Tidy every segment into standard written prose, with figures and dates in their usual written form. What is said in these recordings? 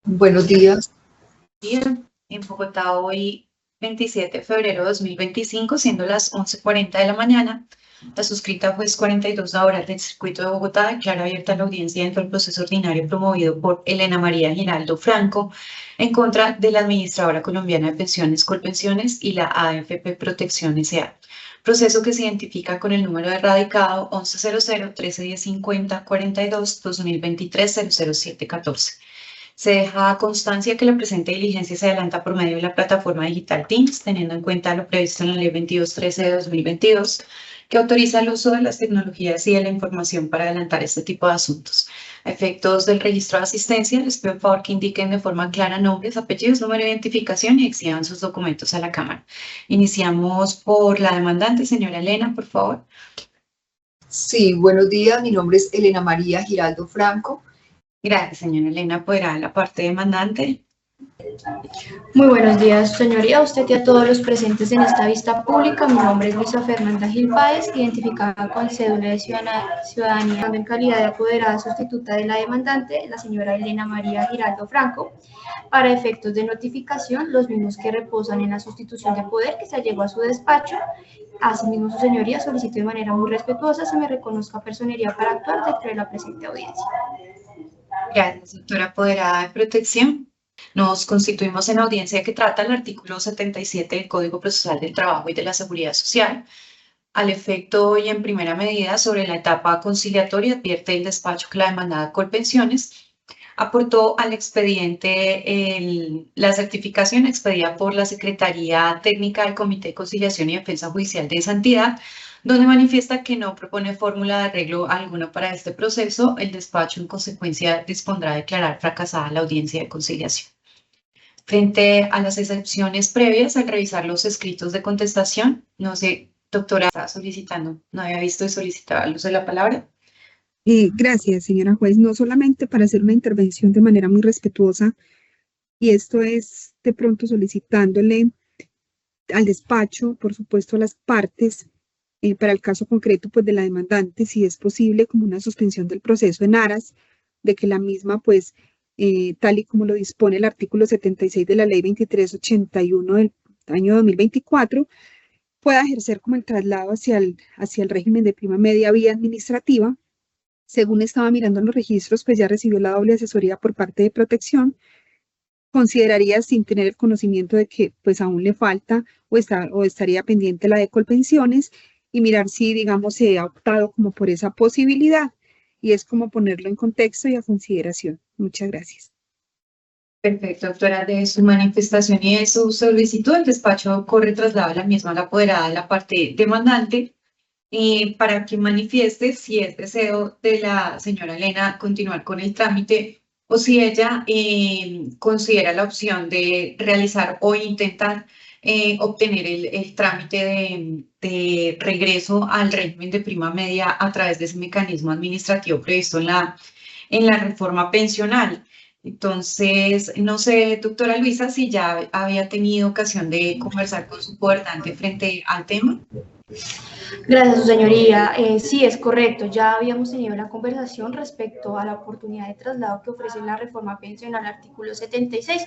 Buenos días. En Bogotá hoy, 27 de febrero de 2025, siendo las 11:40 de la mañana. La suscrita juez 42 laboral del Circuito de Bogotá declara abierta la audiencia dentro del proceso ordinario promovido por Elena María Giraldo Franco en contra de la Administradora Colombiana de Pensiones Colpensiones y la AFP Protección S.A. Proceso que se identifica con el número de radicado 1100-1310-50-42-2023-00714. Se deja constancia que la presente diligencia se adelanta por medio de la plataforma digital Teams, teniendo en cuenta lo previsto en la Ley 2213 de 2022, que autoriza el uso de las tecnologías y de la información para adelantar este tipo de asuntos. A efectos del registro de asistencia, les pido por favor que indiquen de forma clara nombres, apellidos, número de identificación y exhiban sus documentos a la Cámara. Iniciamos por la demandante, señora Elena, por favor. Sí, buenos días. Mi nombre es Elena María Giraldo Franco. Gracias, señora Elena. ¿Podrá la parte demandante? Muy buenos días, señoría, a usted y a todos los presentes en esta vista pública. Mi nombre es Luisa Fernanda Gil Páez, identificada con cédula de ciudadanía en calidad de apoderada sustituta de la demandante, la señora Elena María Giraldo Franco, para efectos de notificación, los mismos que reposan en la sustitución de poder que se llegó a su despacho. Asimismo, su señoría solicito de manera muy respetuosa se me reconozca personería para actuar dentro de la presente audiencia. Gracias, doctora apoderada de protección. Nos constituimos en audiencia que trata el artículo 77 del Código Procesal del Trabajo y de la Seguridad Social. Al efecto y en primera medida sobre la etapa conciliatoria, advierte el despacho que la demandada Colpensiones aportó al expediente la certificación expedida por la Secretaría Técnica del Comité de Conciliación y Defensa Judicial de esa entidad, donde manifiesta que no propone fórmula de arreglo alguno para este proceso. El despacho, en consecuencia, dispondrá declarar fracasada la audiencia de conciliación. Frente a las excepciones previas, al revisar los escritos de contestación, no sé, doctora, estaba solicitando, no había visto y solicitaba el uso de la palabra. Gracias, señora juez. No solamente para hacer una intervención de manera muy respetuosa, y esto es de pronto solicitándole al despacho, por supuesto, a las partes, para el caso concreto pues, de la demandante, si es posible, como una suspensión del proceso en aras de que la misma, pues, tal y como lo dispone el artículo 76 de la Ley 2381 del año 2024, pueda ejercer como el traslado hacia el régimen de prima media vía administrativa. Según estaba mirando en los registros, pues ya recibió la doble asesoría por parte de protección. Consideraría, sin tener el conocimiento de que pues aún le falta o estaría pendiente la de Colpensiones, y mirar si, digamos, se ha optado como por esa posibilidad, y es como ponerlo en contexto y a consideración. Muchas gracias. Perfecto, doctora. De su manifestación y de su solicitud, el despacho corre traslado a la misma a la apoderada de la parte demandante para que manifieste si es deseo de la señora Elena continuar con el trámite o si ella considera la opción de realizar o intentar obtener el trámite de regreso al régimen de prima media a través de ese mecanismo administrativo previsto en la reforma pensional. Entonces, no sé, doctora Luisa, si ya había tenido ocasión de conversar con su gobernante frente al tema. Gracias, su señoría. Sí, es correcto. Ya habíamos tenido la conversación respecto a la oportunidad de traslado que ofrece la reforma pensional artículo 76,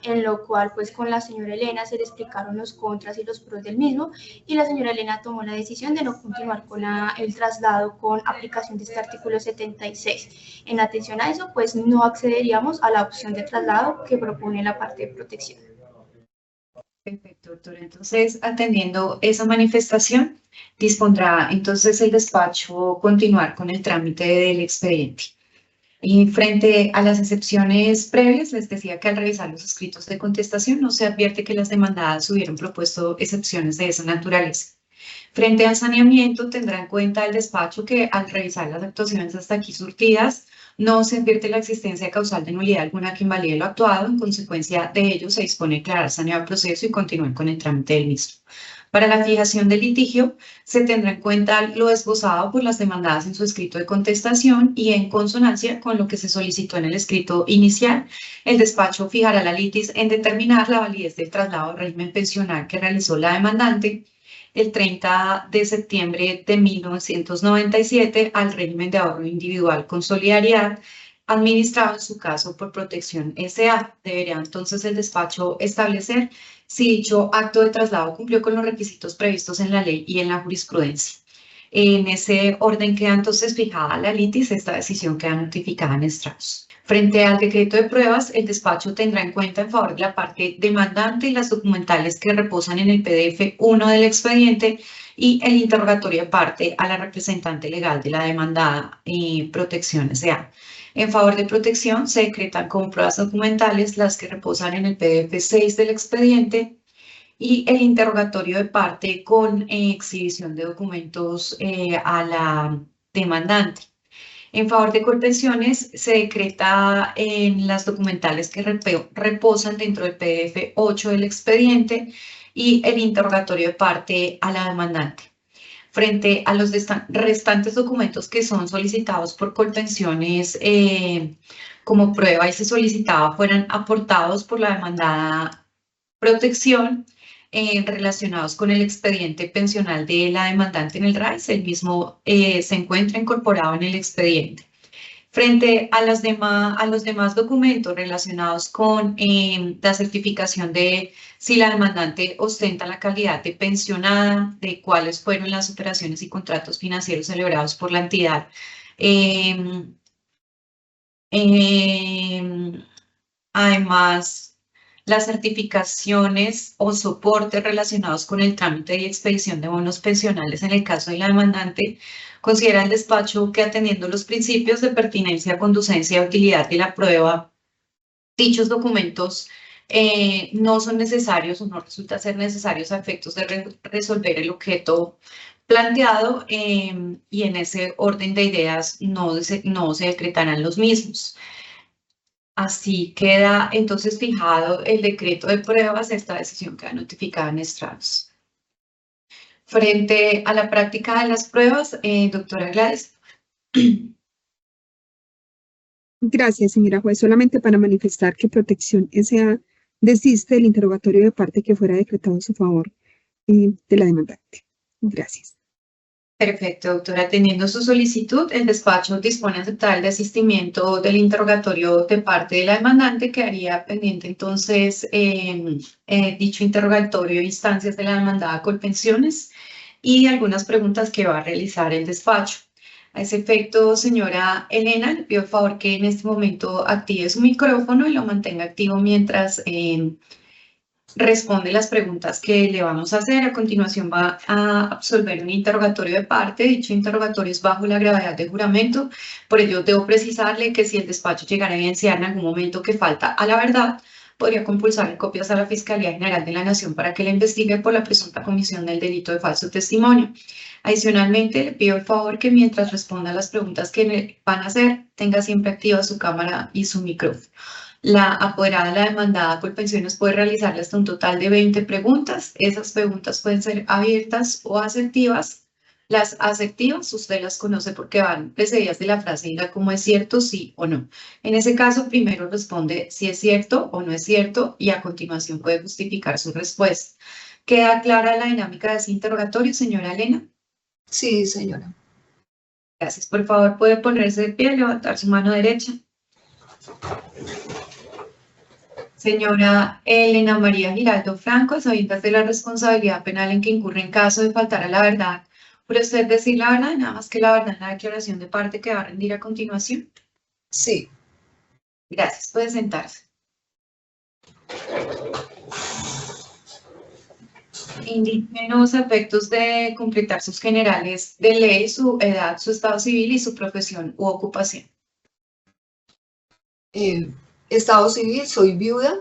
en lo cual, pues, con la señora Elena se le explicaron los contras y los pros del mismo, y la señora Elena tomó la decisión de no continuar con el traslado con aplicación de este artículo 76. En atención a eso, pues, no accederíamos a la opción de traslado que propone la parte de protección. Perfecto, doctora. Entonces, atendiendo esa manifestación, dispondrá entonces el despacho continuar con el trámite del expediente. Y frente a las excepciones previas, les decía que al revisar los escritos de contestación no se advierte que las demandadas hubieran propuesto excepciones de esa naturaleza. Frente al saneamiento, tendrá en cuenta el despacho que al revisar las actuaciones hasta aquí surtidas, no se advierte la existencia de causal de nulidad alguna que invalide lo actuado. En consecuencia de ello, se dispone de declarar saneado el proceso y continúen con el trámite del mismo. Para la fijación del litigio, se tendrá en cuenta lo esbozado por las demandadas en su escrito de contestación y en consonancia con lo que se solicitó en el escrito inicial, el despacho fijará la litis en determinar la validez del traslado al régimen pensional que realizó la demandante el 30 de septiembre de 1997 al régimen de ahorro individual con solidaridad administrado en su caso por Protección S.A. Debería entonces el despacho establecer si dicho acto de traslado cumplió con los requisitos previstos en la ley y en la jurisprudencia. En ese orden queda entonces fijada la litis, esta decisión queda notificada en estrados. Frente al decreto de pruebas, el despacho tendrá en cuenta en favor de la parte demandante las documentales que reposan en el PDF 1 del expediente y el interrogatorio de parte a la representante legal de la demandada Protección S.A. En favor de Protección, se decretan como pruebas documentales las que reposan en el PDF 6 del expediente y el interrogatorio de parte con exhibición de documentos a la demandante. En favor de Colpensiones, se decreta en las documentales que reposan dentro del PDF 8 del expediente y el interrogatorio de parte a la demandante. Frente a los restantes documentos que son solicitados por Colpensiones como prueba y se solicitaba fueran aportados por la demandada Protección relacionados con el expediente pensional de la demandante en el RAIS, el mismo se encuentra incorporado en el expediente. Frente a los demás documentos relacionados con la certificación de si la demandante ostenta la calidad de pensionada, de cuáles fueron las operaciones y contratos financieros celebrados por la entidad. Además, las certificaciones o soportes relacionados con el trámite y expedición de bonos pensionales en el caso de la demandante, considera el despacho que atendiendo los principios de pertinencia, conducencia y utilidad de la prueba, dichos documentos no son necesarios o no resulta ser necesarios a efectos de resolver el objeto planteado y en ese orden de ideas no se decretarán los mismos. Así queda entonces fijado el decreto de pruebas, esta decisión queda notificada en estrados. Frente a la práctica de las pruebas, doctora Gladys. Gracias, señora juez. Solamente para manifestar que Protección S.A. desiste del interrogatorio de parte que fuera decretado en su favor de la demandante. Gracias. Perfecto, doctora. Atendiendo su solicitud, el despacho dispone de aceptar el desistimiento del interrogatorio de parte de la demandante. Quedaría pendiente entonces dicho interrogatorio, instancias de la demandada Colpensiones y algunas preguntas que va a realizar el despacho. A ese efecto, señora Elena, le pido por favor que en este momento active su micrófono y lo mantenga activo mientras responde las preguntas que le vamos a hacer. A continuación va a absolver un interrogatorio de parte. Dicho interrogatorio es bajo la gravedad de juramento. Por ello, debo precisarle que si el despacho llegara a evidenciar en algún momento que falta a la verdad, podría compulsar copias a la Fiscalía General de la Nación para que la investigue por la presunta comisión del delito de falso testimonio. Adicionalmente, le pido el favor que mientras responda a las preguntas que le van a hacer, tenga siempre activa su cámara y su micrófono. La apoderada de la demandada Colpensiones puede realizarle hasta un total de 20 preguntas. Esas preguntas pueden ser abiertas o asertivas. Las asertivas usted las conoce porque van precedidas de la frase diga como es cierto, sí o no. En ese caso, primero responde si es cierto o no es cierto y a continuación puede justificar su respuesta. ¿Queda clara la dinámica de ese interrogatorio, señora Elena? Sí, señora. Gracias. Por favor, puede ponerse de pie, levantar su mano derecha. Señora Elena María Giraldo Franco, sabiendas de la responsabilidad penal en que incurre en caso de faltar a la verdad, ¿puede usted decir la verdad, nada más que la verdad en la declaración de parte que va a rendir a continuación? Sí. Gracias, puede sentarse. Indíquenos efectos de completar sus generales de ley, su edad, su estado civil y su profesión u ocupación. Estado civil, soy viuda,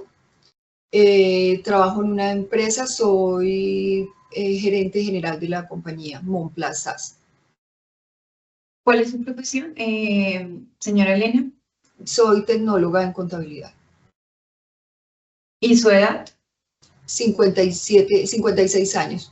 trabajo en una empresa, soy gerente general de la compañía Monplaza. ¿Cuál es su profesión, señora Elena? Soy tecnóloga en contabilidad. ¿Y su edad? 56 años.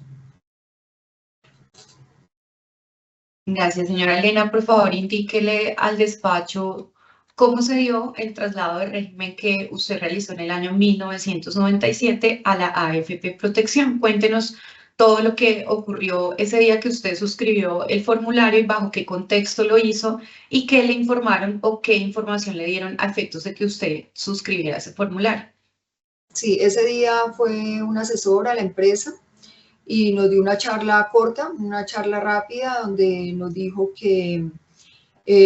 Gracias, señora Elena. Por favor, indíquele al despacho cómo se dio el traslado de régimen que usted realizó en el año 1997 a la AFP Protección. Cuéntenos todo lo que ocurrió ese día que usted suscribió el formulario y bajo qué contexto lo hizo y qué le informaron o qué información le dieron a efectos de que usted suscribiera ese formulario. Sí, ese día fue un asesor a la empresa y nos dio una charla corta, una charla rápida, donde nos dijo que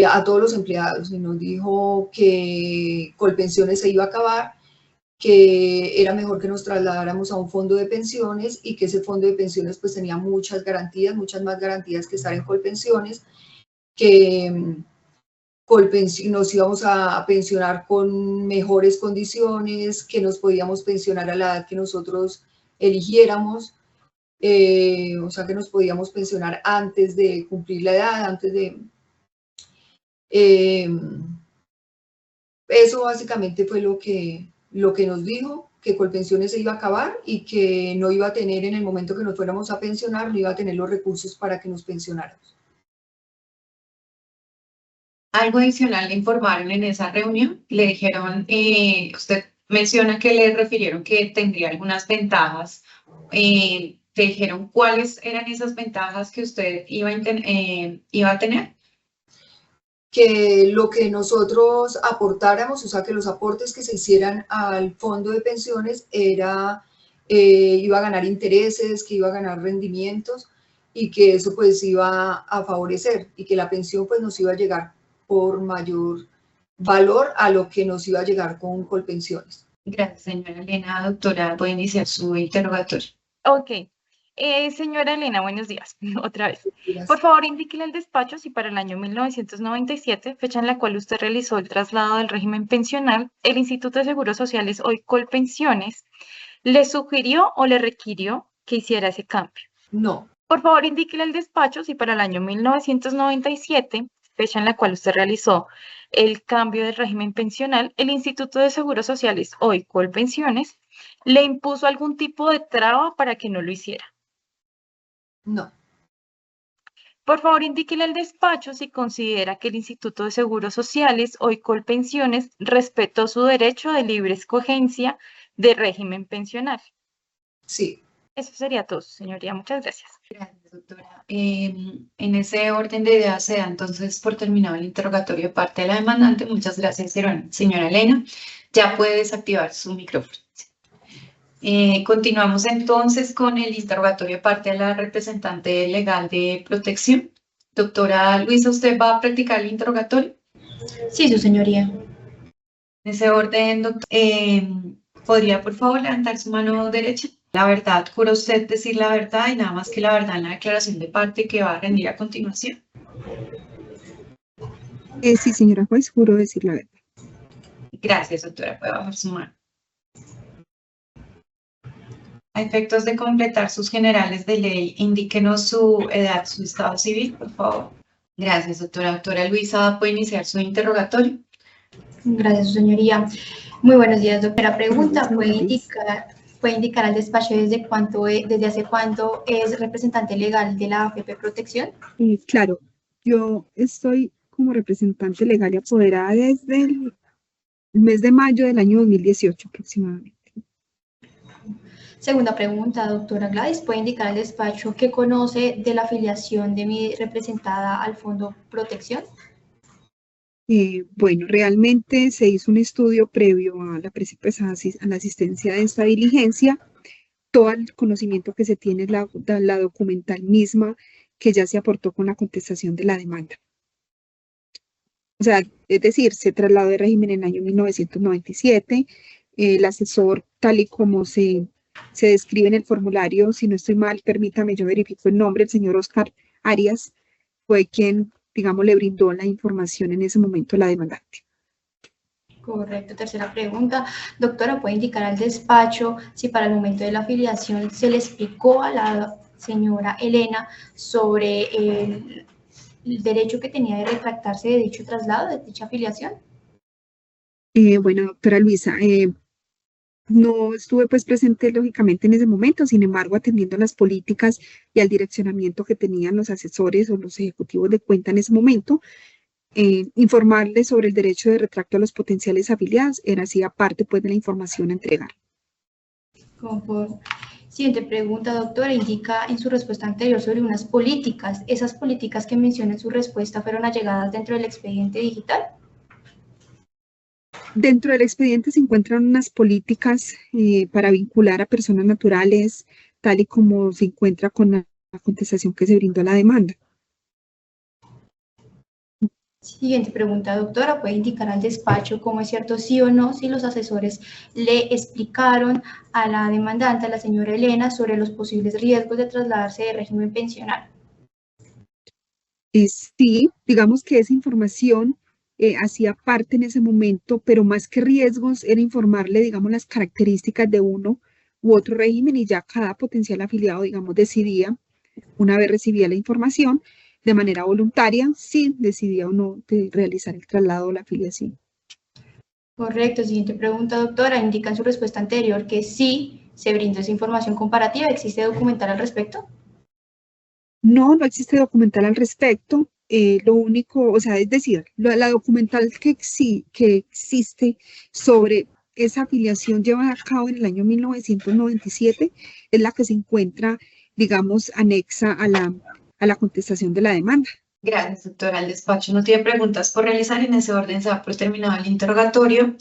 a todos los empleados, y nos dijo que Colpensiones se iba a acabar, que era mejor que nos trasladáramos a un fondo de pensiones y que ese fondo de pensiones pues tenía muchas garantías, muchas más garantías que estar en Colpensiones, que nos íbamos a pensionar con mejores condiciones, que nos podíamos pensionar a la edad que nosotros eligiéramos, o sea que nos podíamos pensionar antes de cumplir la edad, antes de... eso básicamente fue lo que nos dijo, que Colpensiones se iba a acabar y que no iba a tener, en el momento que nos fuéramos a pensionar, no iba a tener los recursos para que nos pensionáramos. Algo adicional le informaron en esa reunión, le dijeron, usted menciona que le refirieron que tendría algunas ventajas, le dijeron cuáles eran esas ventajas que usted iba a tener. Que lo que nosotros aportáramos, o sea, que los aportes que se hicieran al fondo de pensiones iba a ganar intereses, que iba a ganar rendimientos y que eso pues iba a favorecer y que la pensión pues nos iba a llegar por mayor valor a lo que nos iba a llegar con Colpensiones. Gracias, señora Elena. Doctora, puede iniciar su interrogatorio. Ok. Señora Elena, buenos días. Otra vez. Por favor, indíquele al despacho si para el año 1997, fecha en la cual usted realizó el traslado del régimen pensional, el Instituto de Seguros Sociales, hoy Colpensiones, le sugirió o le requirió que hiciera ese cambio. No. Por favor, indíquele al despacho si para el año 1997, fecha en la cual usted realizó el cambio del régimen pensional, el Instituto de Seguros Sociales, hoy Colpensiones, le impuso algún tipo de traba para que no lo hiciera. No. Por favor, indíquele al despacho si considera que el Instituto de Seguros Sociales, hoy Colpensiones, respetó su derecho de libre escogencia de régimen pensional. Sí. Eso sería todo, señoría. Muchas gracias. Gracias, doctora. En ese orden de ideas se da entonces por terminado el interrogatorio de parte de la demandante. Muchas gracias, señora Elena. Ya puede desactivar su micrófono. Continuamos entonces con el interrogatorio de parte de la representante legal de protección. Doctora Luisa, ¿usted va a practicar el interrogatorio? Sí, su señoría. En ese orden, doctor, ¿podría por favor levantar su mano derecha? La verdad, ¿jura usted decir la verdad y nada más que la verdad en la declaración de parte que va a rendir a continuación? Sí, señora juez, juro decir la verdad. Gracias, doctora. Puede bajar su mano. A efectos de completar sus generales de ley, indíquenos su edad, su estado civil, por favor. Gracias, doctora. Doctora Luisa, ¿puede iniciar su interrogatorio? Gracias, su señoría. Muy buenos días, doctora. Pregunta, ¿puede indicar al despacho desde hace cuánto es representante legal de la AFP Protección? Claro, yo estoy como representante legal y apoderada desde el mes de mayo del año 2018 aproximadamente. Segunda pregunta, doctora Gladys, ¿puede indicar al despacho qué conoce de la afiliación de mi representada al Fondo Protección? Bueno, realmente se hizo un estudio previo a la asistencia de esta diligencia. Todo el conocimiento que se tiene es la documental misma que ya se aportó con la contestación de la demanda. O sea, es decir, se trasladó de régimen en el año 1997. El asesor, tal y como se describe en el formulario, si no estoy mal, permítame, yo verifico el nombre, el señor Oscar Arias, fue quien, digamos, le brindó la información en ese momento a la demandante. Correcto. Tercera pregunta. Doctora, ¿puede indicar al despacho si para el momento de la afiliación se le explicó a la señora Elena sobre el derecho que tenía de retractarse de dicho traslado, de dicha afiliación? Bueno, doctora Luisa, no estuve pues presente lógicamente en ese momento, sin embargo, atendiendo a las políticas y al direccionamiento que tenían los asesores o los ejecutivos de cuenta en ese momento, informarles sobre el derecho de retracto a los potenciales afiliados era así aparte pues de la información a entregar. Siguiente pregunta, doctora. Indica en su respuesta anterior sobre unas políticas. ¿Esas políticas que menciona en su respuesta fueron allegadas dentro del expediente digital? Dentro del expediente se encuentran unas políticas para vincular a personas naturales, tal y como se encuentra con la contestación que se brindó a la demanda. Siguiente pregunta, doctora. ¿Puede indicar al despacho cómo es cierto, sí o no, si los asesores le explicaron a la demandante, a la señora Elena, sobre los posibles riesgos de trasladarse de régimen pensional? Sí, digamos que esa información hacía parte en ese momento, pero más que riesgos era informarle, digamos, las características de uno u otro régimen y ya cada potencial afiliado, digamos, decidía, una vez recibía la información, de manera voluntaria, si decidía o no de realizar el traslado o la afiliación. Correcto. Siguiente pregunta, doctora. Indica en su respuesta anterior que sí se brindó esa información comparativa. ¿Existe documental al respecto? No, no existe documental al respecto. Lo único, o sea, es decir, la documental que existe sobre esa afiliación llevada a cabo en el año 1997 es la que se encuentra, digamos, anexa a la contestación de la demanda. Gracias, doctora. El despacho no tiene preguntas por realizar. En ese orden se da por terminado el interrogatorio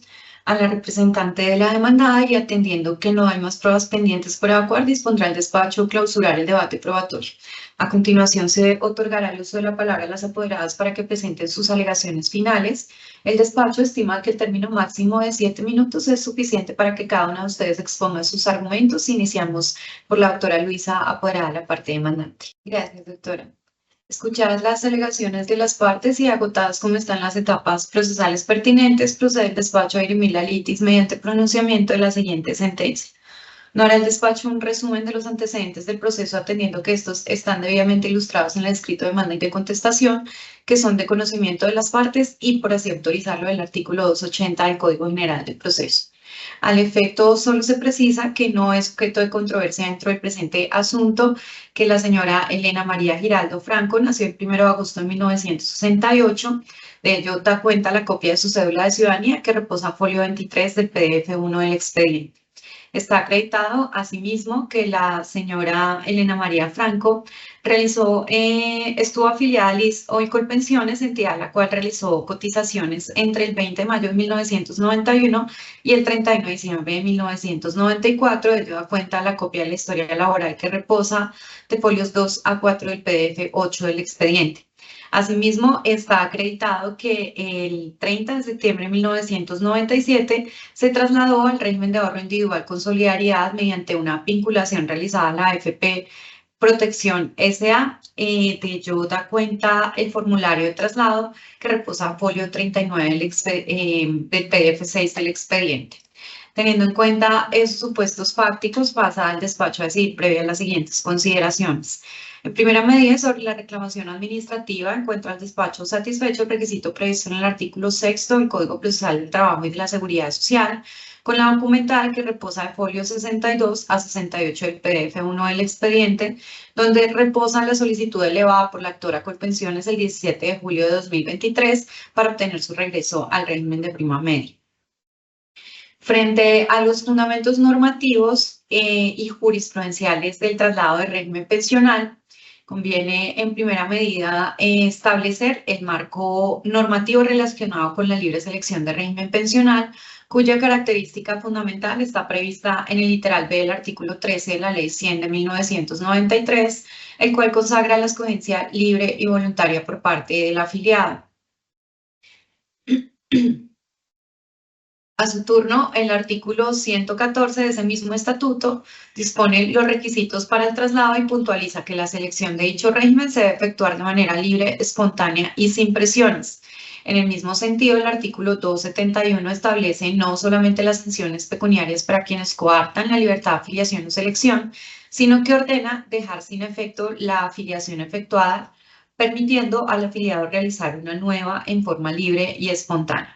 a la representante de la demandada y atendiendo que no hay más pruebas pendientes por evacuar, dispondrá el despacho clausurar el debate probatorio. A continuación se otorgará el uso de la palabra a las apoderadas para que presenten sus alegaciones finales. El despacho estima que el término máximo de 7 minutos es suficiente para que cada una de ustedes exponga sus argumentos. Iniciamos por la doctora Luisa, apoderada de la parte demandante. Gracias, doctora. Escuchadas las alegaciones de las partes y agotadas como están las etapas procesales pertinentes, procede el despacho a dirimir la litis mediante pronunciamiento de la siguiente sentencia. No hará el despacho un resumen de los antecedentes del proceso atendiendo que estos están debidamente ilustrados en el escrito de demanda y de contestación, que son de conocimiento de las partes y por así autorizarlo el artículo 280 del Código General del Proceso. Al efecto, solo se precisa que no es objeto de controversia dentro del presente asunto que la señora Elena María Giraldo Franco nació el 1 de agosto de 1968. De ello da cuenta la copia de su cédula de ciudadanía que reposa folio 23 del PDF1 del expediente. Está acreditado asimismo que la señora Elena María Franco estuvo afiliada al ISS o Colpensiones, entidad a la cual realizó cotizaciones entre el 20 de mayo de 1991 y el 31 de diciembre de 1994. De ello da cuenta la copia de la historia laboral que reposa de folios 2 a 4 del PDF 8 del expediente. Asimismo, está acreditado que el 30 de septiembre de 1997 se trasladó al régimen de ahorro individual con solidaridad mediante una vinculación realizada a la AFP Protección S.A. De ello da cuenta el formulario de traslado que reposa folio 39 del PDF 6 del expediente. Teniendo en cuenta esos supuestos fácticos, pasa al despacho a decir previa a las siguientes consideraciones. En primera medida, sobre la reclamación administrativa, encuentra el despacho satisfecho el requisito previsto en el artículo 6 del Código Procesal del Trabajo y de la Seguridad Social, con la documental que reposa de folio 62 a 68 del PDF1 del expediente, donde reposa la solicitud elevada por la actora Colpensiones el 17 de julio de 2023 para obtener su regreso al régimen de prima media. Frente a los fundamentos normativos y jurisprudenciales del traslado de régimen pensional, conviene en primera medida establecer el marco normativo relacionado con la libre selección de régimen pensional, cuya característica fundamental está prevista en el literal B del artículo 13 de la Ley 100 de 1993, el cual consagra la escogencia libre y voluntaria por parte del afiliado. A su turno, el artículo 114 de ese mismo estatuto dispone los requisitos para el traslado y puntualiza que la selección de dicho régimen se debe efectuar de manera libre, espontánea y sin presiones. En el mismo sentido, el artículo 271 establece no solamente las sanciones pecuniarias para quienes coartan la libertad de afiliación o selección, sino que ordena dejar sin efecto la afiliación efectuada, permitiendo al afiliado realizar una nueva en forma libre y espontánea.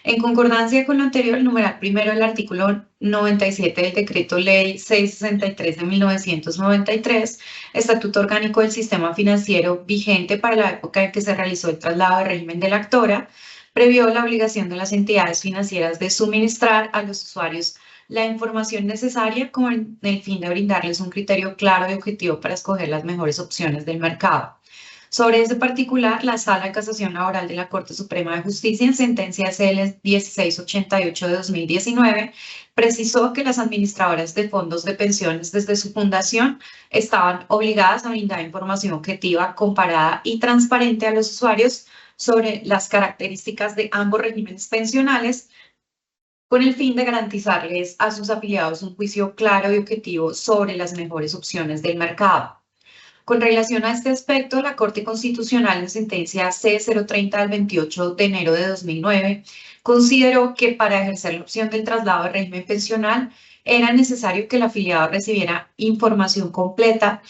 En concordancia con lo anterior, el numeral primero del artículo 97 del Decreto Ley 663 de 1993, Estatuto Orgánico del Sistema Financiero vigente para la época en que se realizó el traslado de régimen de la actora, previó la obligación de las entidades financieras de suministrar a los usuarios la información necesaria con el fin de brindarles un criterio claro y objetivo para escoger las mejores opciones del mercado. Sobre ese particular, la Sala de Casación Laboral de la Corte Suprema de Justicia, en sentencia SL 1688 de 2019, precisó que las administradoras de fondos de pensiones desde su fundación estaban obligadas a brindar información objetiva, comparada y transparente a los usuarios sobre las características de ambos regímenes pensionales, con el fin de garantizarles a sus afiliados un juicio claro y objetivo sobre las mejores opciones del mercado. Con relación a este aspecto, la Corte Constitucional en sentencia C030 del 28 de enero de 2009 consideró que para ejercer la opción del traslado de régimen pensional era necesario que el afiliado recibiera información completa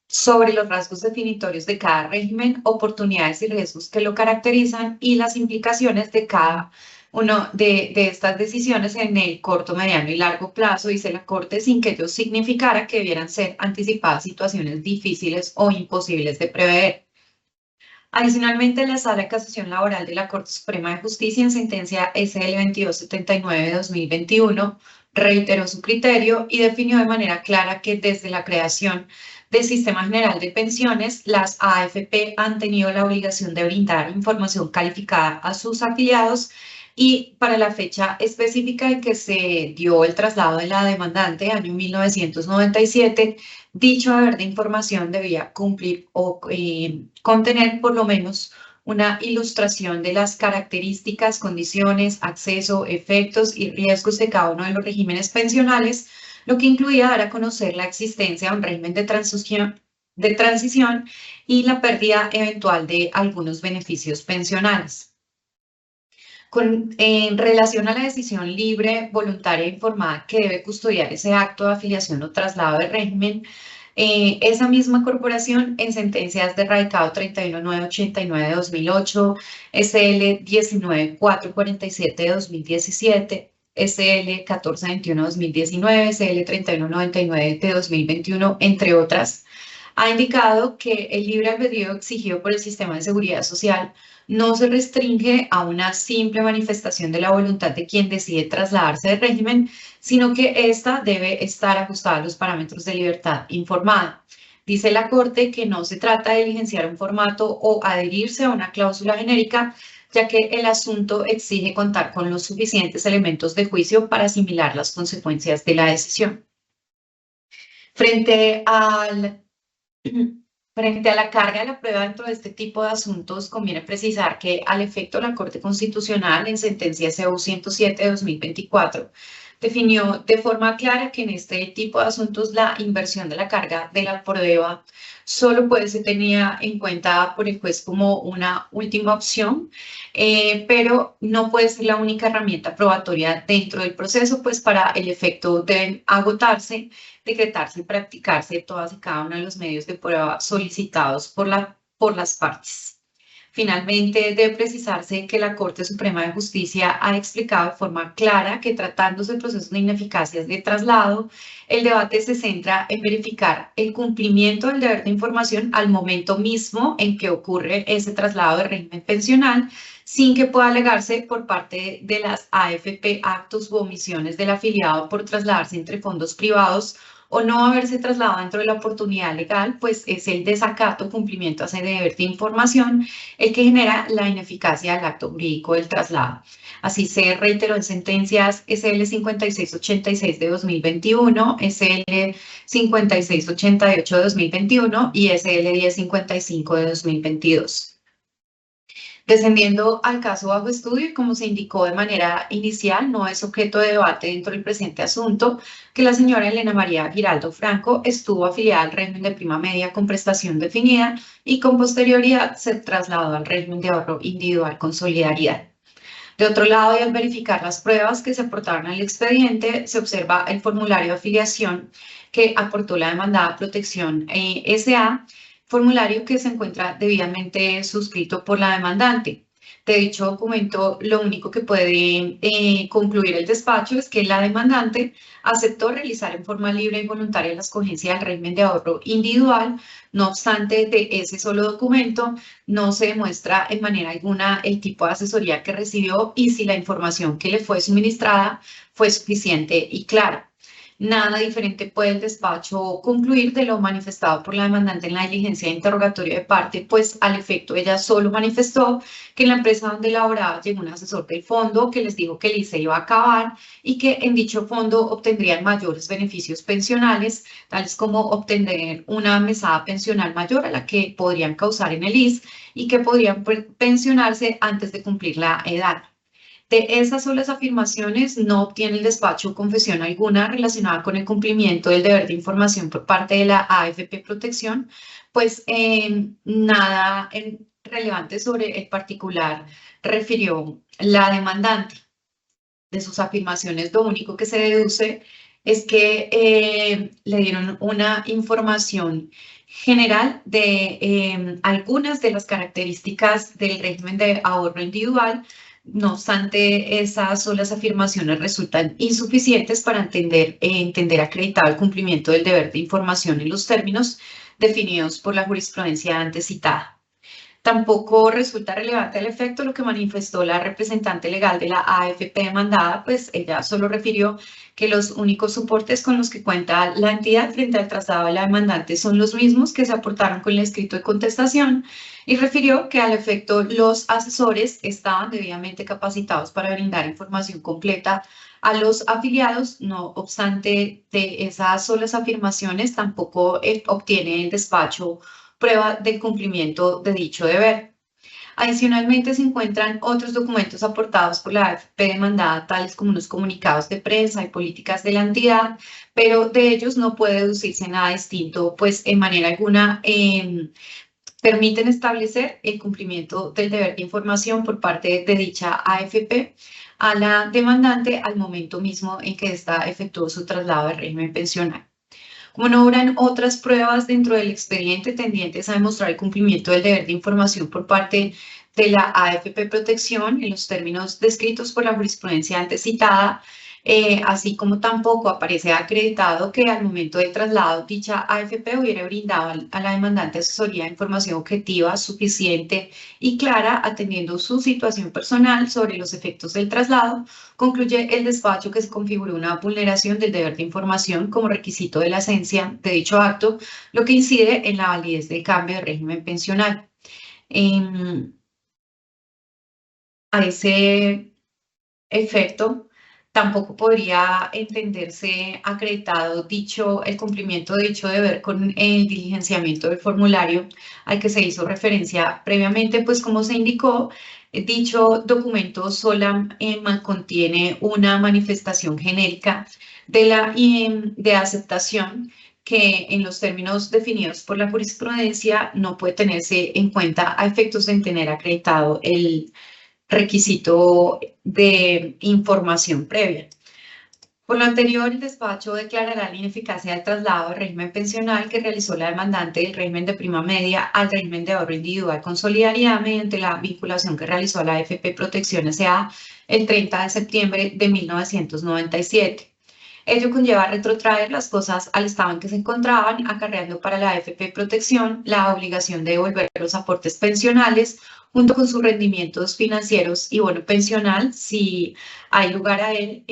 sobre los rasgos definitorios de cada régimen, oportunidades y riesgos que lo caracterizan y las implicaciones de cada uno de estas decisiones en el corto, mediano y largo plazo, dice la Corte, sin que ello significara que debieran ser anticipadas situaciones difíciles o imposibles de prever. Adicionalmente, la Sala de Casación Laboral de la Corte Suprema de Justicia, en sentencia SL 2279 de 2021, reiteró su criterio y definió de manera clara que desde la creación del Sistema General de Pensiones, las AFP han tenido la obligación de brindar información calificada a sus afiliados, y para la fecha específica en que se dio el traslado de la demandante, año 1997, dicho deber de información debía cumplir o contener por lo menos una ilustración de las características, condiciones, acceso, efectos y riesgos de cada uno de los regímenes pensionales, lo que incluía dar a conocer la existencia de un régimen de transición y la pérdida eventual de algunos beneficios pensionales. En relación a la decisión libre, voluntaria e informada que debe custodiar ese acto de afiliación o traslado de régimen, esa misma corporación, en sentencias de radicado 31989 de 2008, SL 19447 de 2017, SL 1421 de 2019, SL 3199 de 2021, entre otras, ha indicado que el libre albedrío exigido por el sistema de seguridad social no se restringe a una simple manifestación de la voluntad de quien decide trasladarse de régimen, sino que ésta debe estar ajustada a los parámetros de libertad informada. Dice la Corte que no se trata de diligenciar un formato o adherirse a una cláusula genérica, ya que el asunto exige contar con los suficientes elementos de juicio para asimilar las consecuencias de la decisión. Frente a la carga de la prueba dentro de este tipo de asuntos, conviene precisar que, al efecto, la Corte Constitucional, en sentencia CU 107 de 2024, definió de forma clara que en este tipo de asuntos la inversión de la carga de la prueba solo puede ser tenida en cuenta por el juez como una última opción, pero no puede ser la única herramienta probatoria dentro del proceso, pues para el efecto deben agotarse, decretarse y practicarse todas y cada uno de los medios de prueba solicitados por las partes. Finalmente, debe precisarse que la Corte Suprema de Justicia ha explicado de forma clara que, tratándose de procesos de ineficacias de traslado, el debate se centra en verificar el cumplimiento del deber de información al momento mismo en que ocurre ese traslado de régimen pensional, sin que pueda alegarse por parte de las AFP actos u omisiones del afiliado por trasladarse entre fondos privados o no haberse trasladado dentro de la oportunidad legal, pues es el desacato, cumplimiento a ese deber de información, el que genera la ineficacia del acto jurídico del traslado. Así se reiteró en sentencias SL 5686 de 2021, SL 5688 de 2021 y SL 1055 de 2022. Descendiendo al caso bajo estudio, y como se indicó de manera inicial, no es objeto de debate dentro del presente asunto que la señora Elena María Giraldo Franco estuvo afiliada al régimen de prima media con prestación definida y con posterioridad se trasladó al régimen de ahorro individual con solidaridad. De otro lado, y al verificar las pruebas que se aportaron al expediente, se observa el formulario de afiliación que aportó la demandada Protección S.A., formulario que se encuentra debidamente suscrito por la demandante. De dicho documento, lo único que puede concluir el despacho es que la demandante aceptó realizar en forma libre y voluntaria la escogencia del régimen de ahorro individual. No obstante, de ese solo documento no se demuestra en manera alguna el tipo de asesoría que recibió y si la información que le fue suministrada fue suficiente y clara. Nada diferente puede el despacho concluir de lo manifestado por la demandante en la diligencia de interrogatorio de parte, pues al efecto ella solo manifestó que en la empresa donde laboraba llegó un asesor del fondo que les dijo que el ICE iba a acabar y que en dicho fondo obtendrían mayores beneficios pensionales, tales como obtener una mesada pensional mayor a la que podrían causar en el ISS y que podrían pensionarse antes de cumplir la edad. De esas solas afirmaciones no obtiene el despacho confesión alguna relacionada con el cumplimiento del deber de información por parte de la AFP Protección, pues nada relevante sobre el particular refirió la demandante. De sus afirmaciones lo único que se deduce es que le dieron una información general de algunas de las características del régimen de ahorro individual. No obstante, esas solas afirmaciones resultan insuficientes para entender acreditado el cumplimiento del deber de información en los términos definidos por la jurisprudencia antes citada. Tampoco resulta relevante al efecto lo que manifestó la representante legal de la AFP demandada, pues ella solo refirió que los únicos soportes con los que cuenta la entidad frente al traslado de la demandante son los mismos que se aportaron con el escrito de contestación y refirió que al efecto los asesores estaban debidamente capacitados para brindar información completa a los afiliados. No obstante, de esas solas afirmaciones tampoco obtiene el despacho prueba del cumplimiento de dicho deber. Adicionalmente, se encuentran otros documentos aportados por la AFP demandada, tales como unos comunicados de prensa y políticas de la entidad, pero de ellos no puede deducirse nada distinto, pues en manera alguna permiten establecer el cumplimiento del deber de información por parte de dicha AFP a la demandante al momento mismo en que ésta efectuó su traslado de régimen pensional. Como no habrán otras pruebas dentro del expediente tendientes a demostrar el cumplimiento del deber de información por parte de la AFP Protección en los términos descritos por la jurisprudencia antes citada, así como tampoco aparece acreditado que al momento del traslado dicha AFP hubiera brindado a la demandante asesoría de información objetiva, suficiente y clara, atendiendo su situación personal sobre los efectos del traslado, concluye el despacho que se configuró una vulneración del deber de información como requisito de la esencia de dicho acto, lo que incide en la validez del cambio de régimen pensional. A ese efecto, tampoco podría entenderse acreditado el cumplimiento de dicho deber con el diligenciamiento del formulario al que se hizo referencia previamente, pues como se indicó, dicho documento solo contiene una manifestación genérica de aceptación que en los términos definidos por la jurisprudencia no puede tenerse en cuenta a efectos de tener acreditado el requisito de información previa. Por lo anterior, el despacho declarará la ineficacia del traslado del régimen pensional que realizó la demandante del régimen de prima media al régimen de ahorro individual con solidaridad mediante la vinculación que realizó la AFP Protección S.A. el 30 de septiembre de 1997. Ello conlleva retrotraer las cosas al estado en que se encontraban, acarreando para la AFP Protección la obligación de devolver los aportes pensionales junto con sus rendimientos financieros y bono pensional, si hay lugar a él,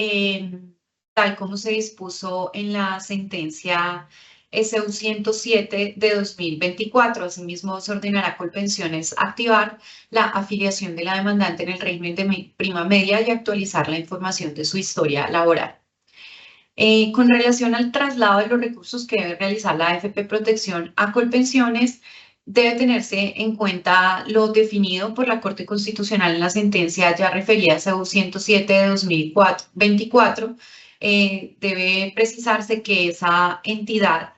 tal como se dispuso en la sentencia SU 107 de 2024. Asimismo, se ordenará a Colpensiones activar la afiliación de la demandante en el régimen de prima media y actualizar la información de su historia laboral. Con relación al traslado de los recursos que debe realizar la AFP Protección a Colpensiones, debe tenerse en cuenta lo definido por la Corte Constitucional en la sentencia ya referida a SU 107 de 2024. Debe precisarse que esa entidad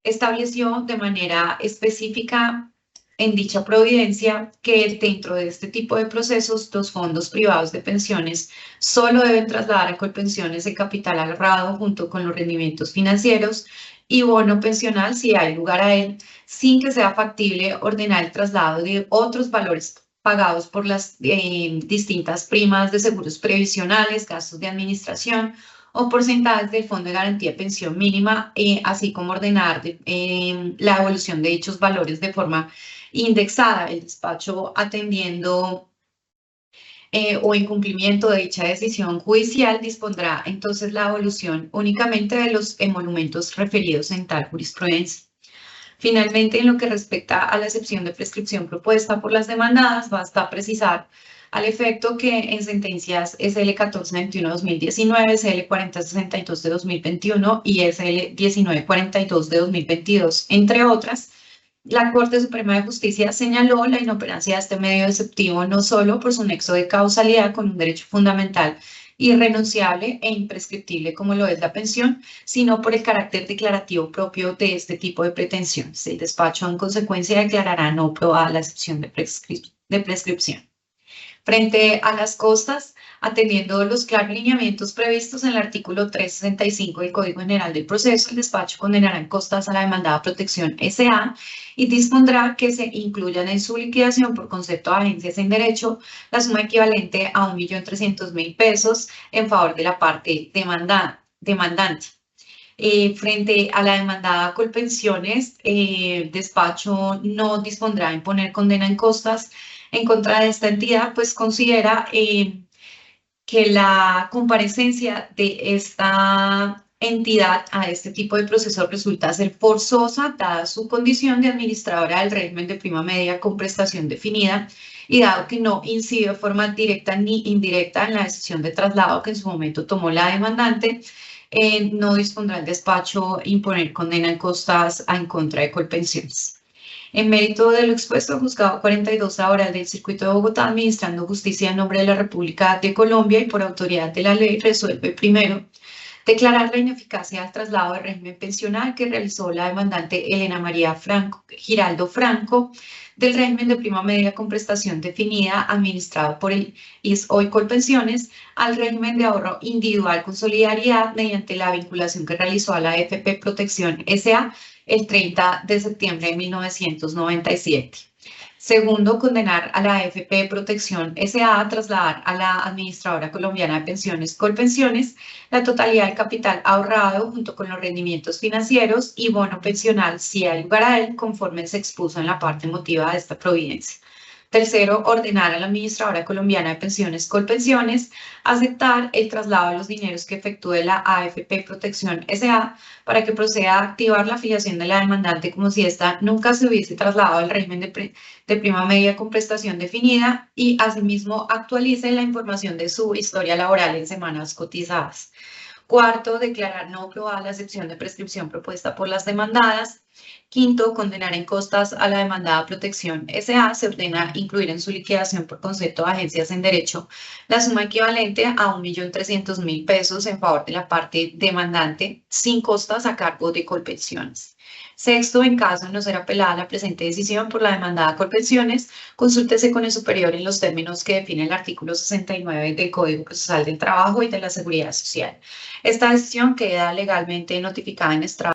estableció de manera específica en dicha providencia que dentro de este tipo de procesos los fondos privados de pensiones solo deben trasladar a Colpensiones el capital ahorrado junto con los rendimientos financieros y bono pensional si hay lugar a él, sin que sea factible ordenar el traslado de otros valores pagados por las distintas primas de seguros previsionales, gastos de administración o porcentajes del Fondo de Garantía de Pensión Mínima, así como ordenar la evolución de dichos valores de forma indexada. El despacho, atendiendo o en cumplimiento de dicha decisión judicial, dispondrá entonces la evolución únicamente de los emolumentos referidos en tal jurisprudencia. Finalmente, en lo que respecta a la excepción de prescripción propuesta por las demandadas, basta precisar al efecto que en sentencias SL 1421-2019, SL 4062 de 2021 y SL 1942 de 2022, entre otras, la Corte Suprema de Justicia señaló la inoperancia de este medio exceptivo no solo por su nexo de causalidad con un derecho fundamental irrenunciable e imprescriptible como lo es la pensión, sino por el carácter declarativo propio de este tipo de pretensiones. El despacho, en consecuencia, declarará no probada la excepción de prescripción. Frente a las costas, atendiendo los claros lineamientos previstos en el artículo 365 del Código General del Proceso, el despacho condenará en costas a la demandada Protección S.A. y dispondrá que se incluyan en su liquidación por concepto de agencias en derecho la suma equivalente a 1.300.000 pesos en favor de la parte demandante. Frente a la demandada Colpensiones, el despacho no dispondrá en poner condena en costas en contra de esta entidad, pues considera que la comparecencia de esta entidad a este tipo de proceso resulta ser forzosa, dada su condición de administradora del régimen de prima media con prestación definida, y dado que no incide de forma directa ni indirecta en la decisión de traslado que en su momento tomó la demandante, no dispondrá el despacho imponer condena en costas en contra de Colpensiones. En mérito de lo expuesto, el Juzgado 42 Laboral del Circuito de Bogotá, administrando justicia en nombre de la República de Colombia y por autoridad de la ley, resuelve primero declarar la ineficacia del traslado de régimen pensional que realizó la demandante Elena María Giraldo Franco del régimen de prima media con prestación definida administrado por el ISOI Colpensiones al régimen de ahorro individual con solidaridad mediante la vinculación que realizó a la AFP Protección S.A. el 30 de septiembre de 1997. Segundo, condenar a la AFP Protección S.A. a trasladar a la Administradora Colombiana de Pensiones Colpensiones la totalidad del capital ahorrado junto con los rendimientos financieros y bono pensional si hay lugar a él, conforme se expuso en la parte motiva de esta providencia. Tercero, ordenar a la Administradora Colombiana de Pensiones Colpensiones aceptar el traslado de los dineros que efectúe la AFP Protección S.A. para que proceda a activar la afiliación de la demandante como si ésta nunca se hubiese trasladado al régimen de prima media con prestación definida y asimismo actualice la información de su historia laboral en semanas cotizadas. Cuarto, declarar no aprobada la excepción de prescripción propuesta por las demandadas. Quinto, condenar en costas a la demandada Protección S.A. Se ordena incluir en su liquidación por concepto de agencias en derecho la suma equivalente a 1.300.000 pesos en favor de la parte demandante, sin costas a cargo de Colpensiones. Sexto, en caso de no ser apelada la presente decisión por la demandada Colpensiones, consúltese con el superior en los términos que define el artículo 69 del Código Procesal del Trabajo y de la Seguridad Social. Esta decisión queda legalmente notificada en estrado